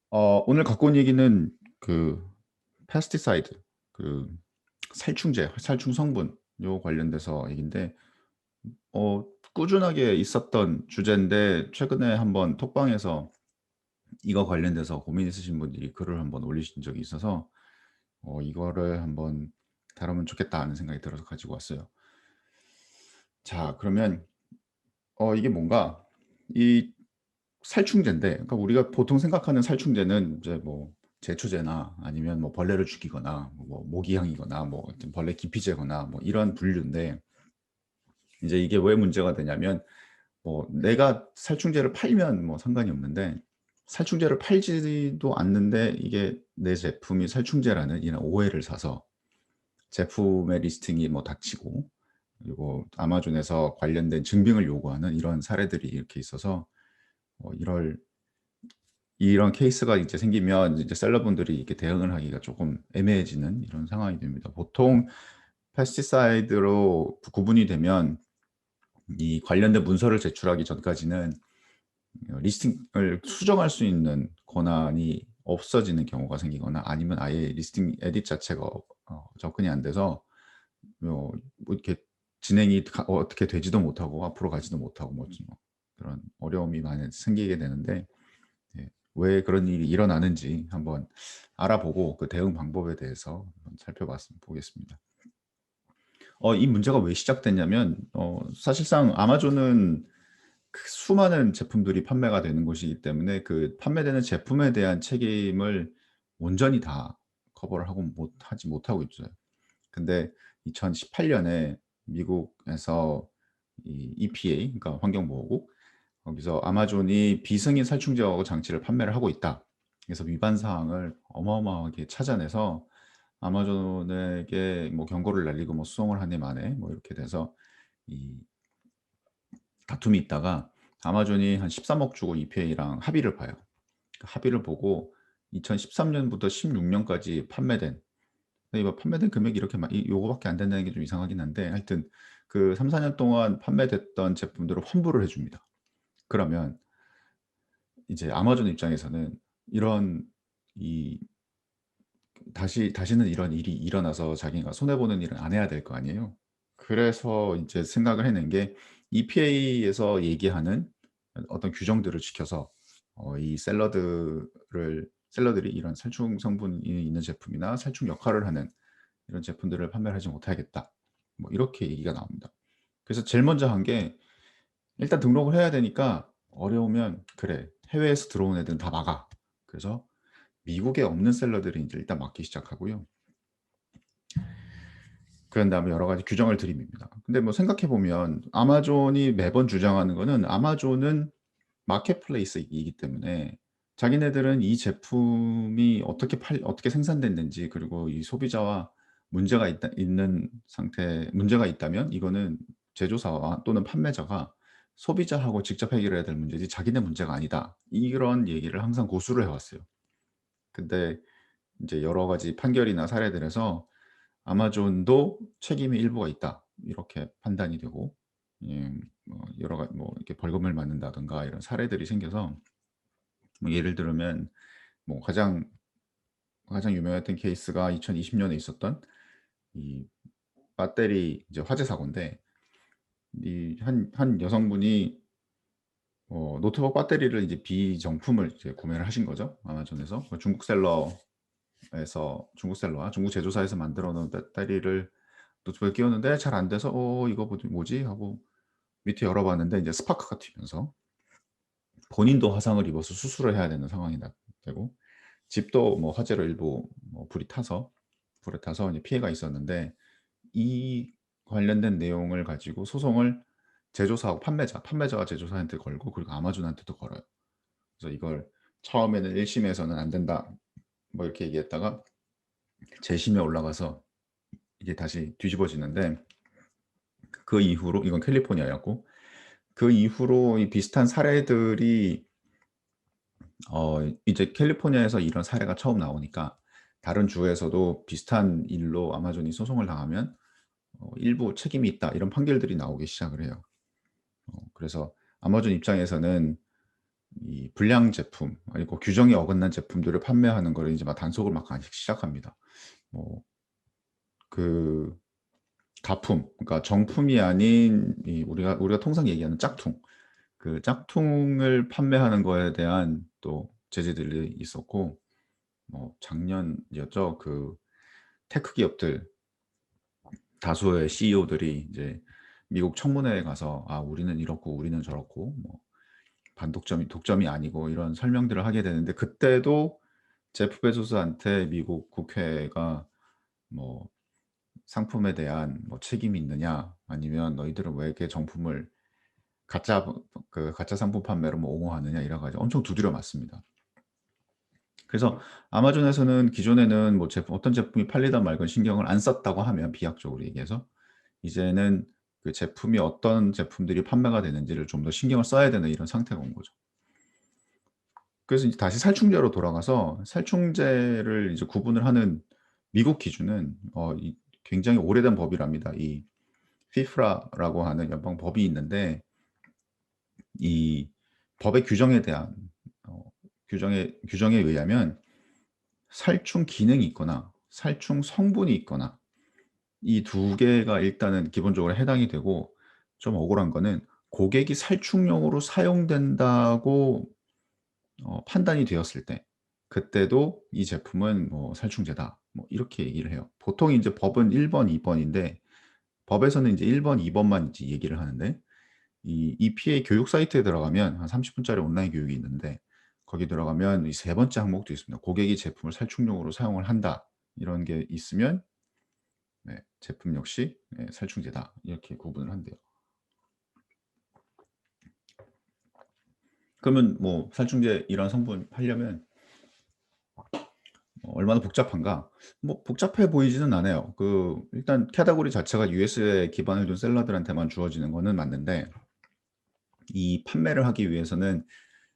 오늘 갖고 온 얘기는 그 페스티사이드, 그 살충제, 살충 성분 요 관련돼서 얘긴데, 꾸준하게 있었던 주제인데 최근에 한번 톡방에서 이거 관련돼서 고민 있으신 분들이 글을 한번 올리신 적이 있어서 이거를 한번 다루면 좋겠다 하는 생각이 들어서 가지고 왔어요. 자, 그러면 이게 뭔가 이 살충제인데, 그러니까 우리가 보통 생각하는 살충제는 이제 뭐 제초제나 아니면 뭐 벌레를 죽이거나 뭐 모기향이거나 뭐 어떤 벌레 기피제거나 뭐 이런 분류인데, 이제 이게 왜 문제가 되냐면, 뭐 내가 살충제를 팔면 뭐 상관이 없는데, 살충제를 팔지도 않는데 이게 내 제품이 살충제라는 이런 오해를 사서 제품의 리스팅이 뭐 닫히고, 그리고 아마존에서 관련된 증빙을 요구하는 이런 사례들이 이렇게 있어서, 이럴 이런 케이스가 이제 생기면 이제 셀러분들이 이렇게 대응을 하기가 조금 애매해지는 이런 상황이 됩니다. 보통 페스티사이드로 구분이 되면 이 관련된 문서를 제출하기 전까지는 리스팅을 수정할 수 있는 권한이 없어지는 경우가 생기거나, 아니면 아예 리스팅 에딧 자체가 접근이 안 돼서 뭐 이렇게 진행이 어떻게 되지도 못하고 앞으로 가지도 못하고 뭐 그런 어려움이 많이 생기게 되는데, 왜 그런 일이 일어나는지 한번 알아보고 그 대응 방법에 대해서 한번 보겠습니다. 이 문제가 왜 시작됐냐면, 사실상 아마존은 그 수많은 제품들이 판매가 되는 곳이기 때문에 그 판매되는 제품에 대한 책임을 온전히 다 커버를 하지 못하고 있어요. 근데 2018 년에 미국에서 이 EPA, 그러니까 환경보호국, 거기서 아마존이 비승인 살충제하고 장치를 판매를 하고 있다, 그래서 위반 사항을 어마어마하게 찾아내서 아마존에게 뭐 경고를 날리고 뭐 수송을 한 해 만에 뭐 이렇게 돼서 이 다툼이 있다가 아마존이 한 13억 주고 EPA랑 합의를 봐요. 그 합의를 보고 2013 년부터 16 년까지 판매된, 이거 판매된 금액이 이렇게 요거밖에 안 된다는 게 좀 이상하긴 한데, 하여튼 그 3-4년 동안 판매됐던 제품들을 환불을 해 줍니다. 그러면 이제 아마존 입장에서는 이런 이 다시는 이런 일이 일어나서 자기가 손해 보는 일은 안 해야 될 거 아니에요. 그래서 인제 생각을 해낸 게, EPA에서 얘기하는 어떤 규정들을 지켜서 이 셀러들이 이런 살충 성분이 있는 제품이나 살충 역할을 하는 이런 제품들을 판매를 하지 못하겠다, 뭐 이렇게 얘기가 나옵니다. 그래서 제일 먼저 한 게, 일단 등록을 해야 되니까 어려우면 "그래, 해외에서 들어온 애들은 다 막아." 그래서 미국에 없는 셀러들은 인제 일단 막기 시작하고요. 그런 다음에 여러 가지 규정을 들이밉니다. 근데 뭐 생각해 보면 아마존이 매번 주장하는 거는, 아마존은 마켓플레이스이기 때문에 자기네들은 이 제품이 어떻게 생산됐는지, 그리고 이 소비자와 문제가 있다면 이거는 제조사와 또는 판매자가 소비자하고 직접 해결해야 될 문제지 자기네 문제가 아니다, 이런 얘기를 항상 고수를 해 왔어요. 근데 인제 여러 가지 판결이나 사례들에서 아마존도 책임의 일부가 있다, 이렇게 판단이 되고, 예, 뭐 여러 가지 뭐 이렇게 벌금을 맞는다든가 이런 사례들이 생겨서, 뭐 예를 들면 뭐 가장 유명했던 케이스가 2020 년에 있었던 이 배터리 이제 화재 사고인데, 이 한 여성분이 노트북 배터리를 이제 비정품을 이제 구매를 하신 거죠, 아마존에서. 중국 셀러와 중국 제조사에서 만들어 놓은 배터리를 노트북에 끼웠는데 잘 안 돼서 '이거 뭐지?' 하고 밑에 열어 봤는데 이제 스파크가 튀면서 본인도 화상을 입어서 수술을 해야 되는 상황이 되고, 집도 뭐 화재로 일부 뭐 불에 타서 이제 피해가 있었는데, 이 관련된 내용을 가지고 소송을 제조사하고 판매자가 제조사한테 걸고, 그리고 아마존한테도 걸어요. 그래서 이걸 처음에는 1 심에서는 "안 된다." 뭐 이렇게 얘기했다가 재심에 올라가서 이게 다시 뒤집어지는데, 그 이후로 이건 캘리포니아였고, 그 이후로 이 비슷한 사례들이 이제 캘리포니아에서 이런 사례가 처음 나오니까 다른 주에서도 비슷한 일로 아마존이 소송을 당하면 일부 책임이 있다, 이런 판결들이 나오기 시작을 해요. 그래서 아마존 입장에서는 이 불량 제품 그리고 규정에 어긋난 제품들을 판매하는 거를 이제 막 단속을 막 하기 시작합니다. 뭐 그 가품 그러니까 정품이 아닌 이 우리가 통상 얘기하는 짝퉁 그 짝퉁을 판매하는 거에 대한 또 제재들이 있었고 뭐 작년이었죠. 그 테크 기업들 다수의 CEO들이 이제 미국 청문회에 가서 "아 우리는 이렇고 우리는 저렇고 뭐 반독점이 독점이 아니고." 이런 설명들을 하게 되는데 그때도 제프 베조스한테 미국 국회가 뭐 "상품에 대한 뭐 책임이 있느냐?" 아니면 "너희들은 왜 이렇게 정품을 가짜 상품 판매로 뭐 옹호하느냐." 이래 가지고 엄청 두드려 맞습니다. 그래서 아마존에서는 기존에는 뭐 제품 어떤 제품이 팔리든 말건 신경을 안 썼다고 하면 비약적으로 얘기해서 이제는 그 제품이 어떤 제품들이 판매가 되는지를 좀 더 신경을 써야 되는 이런 상태가 온 거죠. 그래서 이제 다시 살충제로 돌아가서 살충제를 이제 구분을 하는 미국 기준은 이 굉장히 오래된 법이랍니다. 이 FIFRA라고 하는 연방 법이 있는데 이 법의 규정에 대한 어 규정에 의하면 살충 기능이 있거나 살충 성분이 있거나 이 두 개가 일단은 기본적으로 해당이 되고 좀 억울한 거는 고객이 살충용으로 사용된다고 판단이 되었을 때 그때도 "이 제품은 뭐 살충제다." 뭐 이렇게 얘기를 해요. 보통 인제 법은 1 번, 2 번인데 법에서는 인제 1 번, 2 번만 이제 얘기를 하는데 이 EPA 교육 사이트에 들어가면 한 30 분짜리 온라인 교육이 있는데 거기 들어가면 이 세 번째 항목도 있습니다. "고객이 제품을 살충용으로 사용을 한다." 이런 게 있으면 네 제품 역시 살충제다. 이렇게 구분을 한대요. 그러면 뭐 살충제 이런 성분 하려면 얼마나 복잡한가? 뭐 복잡해 보이지는 않아요. 일단 카테고리 자체가 US에 기반을 둔 셀러들한테만 주어지는 거는 맞는데 이 판매를 하기 위해서는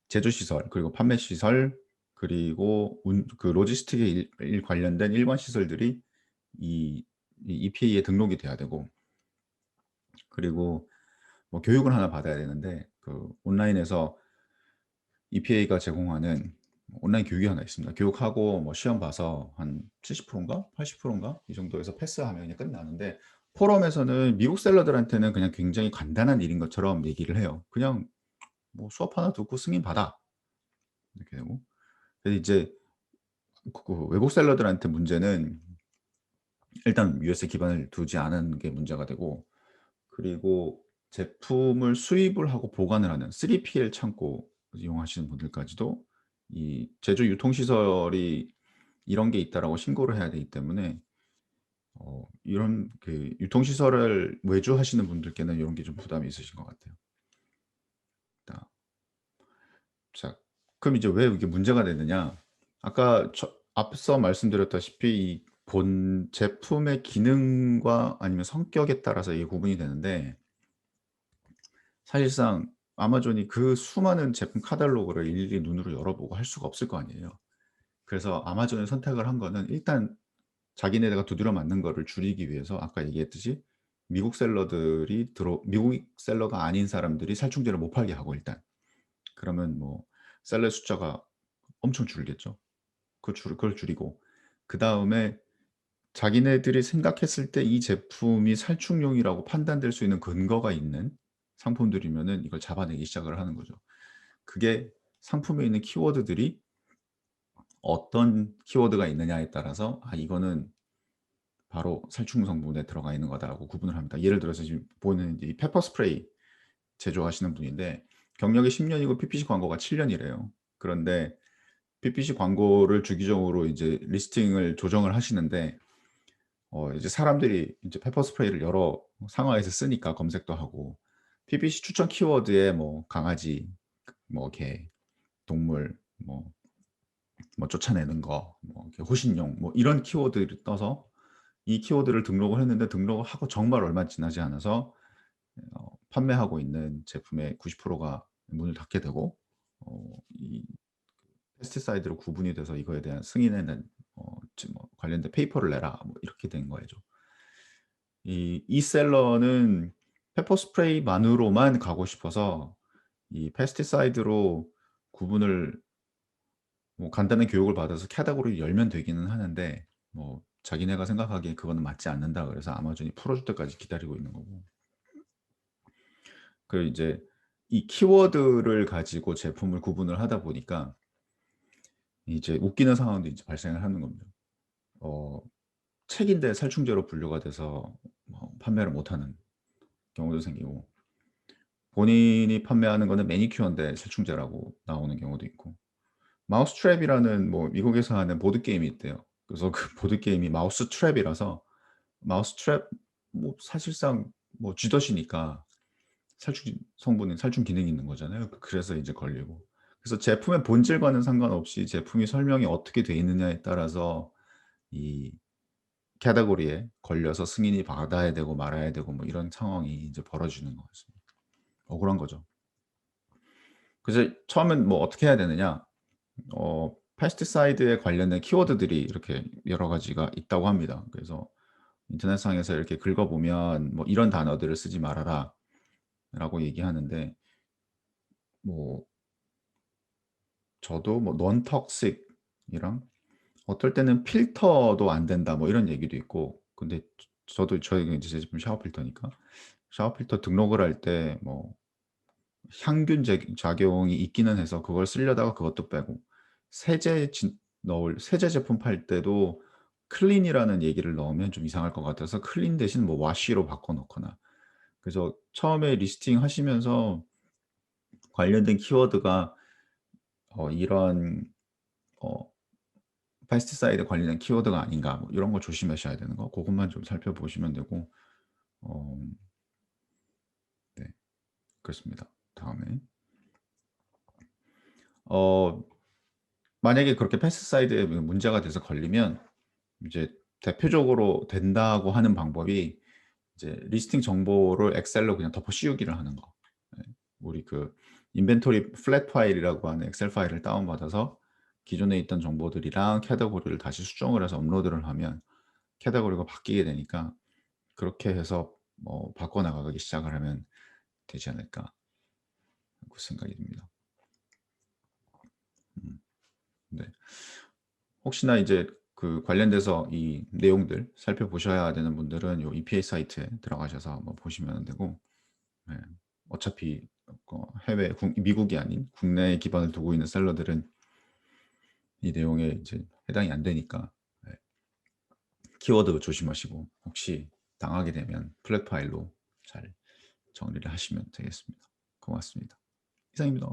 제조 시설 그리고 판매 시설 그리고 로지스틱에 관련된 일관 시설들이 이 EPA에 등록이 돼야 되고 그리고 뭐 교육을 하나 받아야 되는데 온라인에서 EPA가 제공하는 온라인 교육이 하나 있습니다. 교육하고 뭐 시험 봐서 한 70% 인가 80% 인가 이 정도에서 패스하면 그냥 끝나는데 포럼에서는 미국 셀러들한테는 그냥 굉장히 간단한 일인 것처럼 얘기를 해요. 그냥 뭐 "수업 하나 듣고 승인 받아." 이렇게 되고. 근데 이제 외국 셀러들한테 문제는 일단 US에 기반을 두지 않은 게 문제가 되고 그리고 제품을 수입을 하고 보관을 하는 3PL 창고 이용하시는 분들까지도 이 제조 유통 시설이 "이런 게 있다."라고 신고를 해야 되기 때문에 이런 유통 시설을 외주하시는 분들께는 요런 게 좀 부담이 있으신 것 같아요. 다 자 그럼 이제 왜 이게 문제가 되느냐. 아까 앞서 말씀드렸다시피 이 본 제품의 기능과 아니면 성격에 따라서 이게 구분이 되는데 사실상 아마존이 그 수많은 제품 카탈로그를 일일이 눈으로 열어보고 할 수가 없을 거 아니에요. 그래서 아마존이 선택을 한 거는 일단 자기네가 두드려 맞는 거를 줄이기 위해서 아까 얘기했듯이 미국 셀러가 아닌 사람들이 살충제를 못 팔게 하고 일단. 그러면 뭐 셀러의 숫자가 엄청 줄겠죠. 그걸 줄이고 그다음에 자기네들이 생각했을 때 이 제품이 살충용이라고 판단될 수 있는 근거가 있는 상품들이면은 이걸 잡아내기 시작을 하는 거죠. 그게 상품에 있는 키워드들이 어떤 키워드가 있느냐에 따라서 '아 이거는 바로 살충 성분에 들어가 있는 거다.'라고 구분을 합니다. 예를 들어서 지금 보는 이 페퍼 스프레이 제조하시는 분인데 경력이 10 년이고 PPC 광고가 7 년이래요. 그런데 PPC 광고를 주기적으로 이제 리스팅을 조정을 하시는데 이제 사람들이 이제 페퍼 스프레이를 여러 상황에서 쓰니까 검색도 하고 PPC 추천 키워드에 뭐 강아지, 뭐 개, 동물, 뭐 쫓아내는 거, 뭐 이렇게 호신용 뭐 이런 키워드를 떠서 이 키워드를 등록을 했는데 등록을 하고 정말 얼마 지나지 않아서 판매하고 있는 제품의 90%가 문을 닫게 되고 이 페스티사이드로 구분이 돼서 이거에 대한 승인에는 지금 뭐 관련된 페이퍼를 내라 뭐 이렇게 된 거죠. 이 셀러는 페퍼 스프레이만으로만 가고 싶어서 이 페스티사이드로 구분을 뭐 간단한 교육을 받아서 카테고리 열면 되기는 하는데 뭐 자기네가 생각하기에 그거는 맞지 않는다 그래서 아마존이 풀어줄 때까지 기다리고 있는 거고. 그 이제 이 키워드를 가지고 제품을 구분을 하다 보니까 이제 웃기는 상황도 이제 발생을 하는 겁니다. 어 책인데 살충제로 분류가 돼서 뭐 판매를 못 하는 경우도 생기고, 본인이 판매하는 거는 매니큐어인데 살충제라고 나오는 경우도 있고, 마우스 트랩이라는 뭐 미국에서 하는 보드 게임이 있대요. 그래서 그 보드 게임이 마우스 트랩이라서 마우스 트랩 뭐 사실상 뭐 쥐덫이니까 살충 성분이 살충 기능이 있는 거잖아요. 그래서 이제 걸리고. 그래서 제품의 본질과는 상관없이 제품이 설명이 어떻게 돼 있느냐에 따라서 이 카테고리에 걸려서 승인이 받아야 되고 말아야 되고 뭐 이런 상황이 이제 벌어지는 것 같습니다. 억울한 거죠. 그래서 처음엔 뭐 어떻게 해야 되느냐. 페스티사이드에 관련된 키워드들이 이렇게 여러 가지가 있다고 합니다. 그래서 인터넷상에서 이렇게 긁어 보면 뭐 "이런 단어들을 쓰지 말아라."라고 얘기하는데, 뭐 저도 뭐 non toxic 이랑 어떨 때는 "필터도 안 된다." 뭐 이런 얘기도 있고, 근데 저도 저희가 이제 제 제품 샤워 필터니까 샤워 필터 등록을 할 때 뭐 향균 작용이 있기는 해서 그걸 쓰려다가 그것도 빼고, 세제 넣을 세제 제품 팔 때도 클린이라는 얘기를 넣으면 좀 이상할 것 같아서 클린 대신 뭐 와시로 바꿔 놓거나, 그래서 처음에 리스팅 하시면서 관련된 키워드가 이런 어 페스티사이드 관련된 키워드가 아닌가 뭐 이런 거 조심하셔야 되는 거, 고것만 좀 살펴보시면 되고. 어 네, 그렇습니다. 다음에 어 만약에 그렇게 페스티사이드에 문제가 돼서 걸리면 이제 대표적으로 된다고 하는 방법이 이제 리스팅 정보를 엑셀로 그냥 덮어 씌우기를 하는 거. 예. 우리 그 인벤토리 플랫 파일이라고 하는 엑셀 파일을 다운 받아서 기존에 있던 정보들이랑 카테고리를 다시 수정을 해서 업로드를 하면 카테고리가 바뀌게 되니까, 그렇게 해서 뭐 바꿔 나가기 시작을 하면 되지 않을까 그 생각이 듭니다. 음 네. 혹시나 이제 그 관련돼서 이 내용들 살펴보셔야 되는 분들은 요 EPA 사이트에 들어가셔서 한번 보시면 되고, 네. 어차피 해외 미국이 아닌 국내에 기반을 두고 있는 셀러들은 이 내용에 이제 해당이 안 되니까, 네. 키워드 조심하시고 혹시 당하게 되면 플랫 파일로 잘 정리를 하시면 되겠습니다. 고맙습니다. 이상입니다.